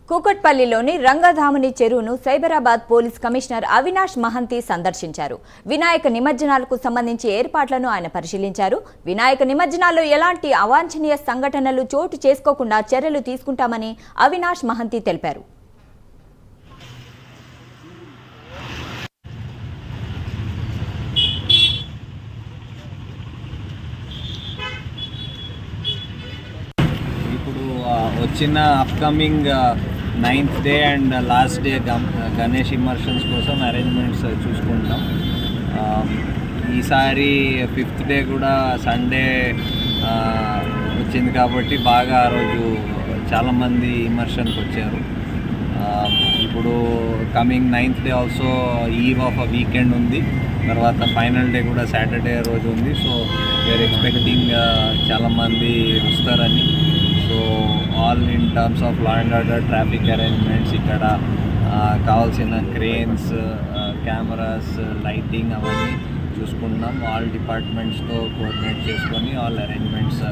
కూకట్పల్లిలోని రంగధాముని చెరువును Cyberabad police commissioner Avinash Mahanti సందర్శించారు. వినాయక నిమజ్జనాలకు సంబంధించి ఏర్పాట్లను ఆయన పరిశీలించారు. వినాయక నిమజ్జనాల్లో ఎలాంటి అవాంఛనీయ సంఘటనలు చోటు చేసుకోకుండా చర్యలు తీసుకుంటామని అవినాష్ మహంతి తెలిపారు. వచ్చిన upcoming 9th day and last day Ganesh immersions కోసం అరేంజ్మెంట్స్ చూసుకుంటాం. ఈసారి 5th డే కూడా సండే వచ్చింది కాబట్టి బాగా ఆ రోజు చాలామంది ఇమర్షన్కి వచ్చారు. ఇప్పుడు coming 9th day also eve of a weekend ఉంది. తర్వాత ఫైనల్ డే కూడా సాటర్డే రోజు ఉంది. సో వీఆర్ ఎక్స్పెక్టింగ్ చాలామంది వస్తారని. So all in terms of law and order, traffic arrangements, ఇక్కడ కావాల్సిన క్రేన్స్, కెమెరాస్, లైటింగ్ అవన్నీ చూసుకుంటున్నాం. ఆల్ డిపార్ట్మెంట్స్తో కోఆర్డినేట్ చేసుకొని ఆల్ అరేంజ్మెంట్స్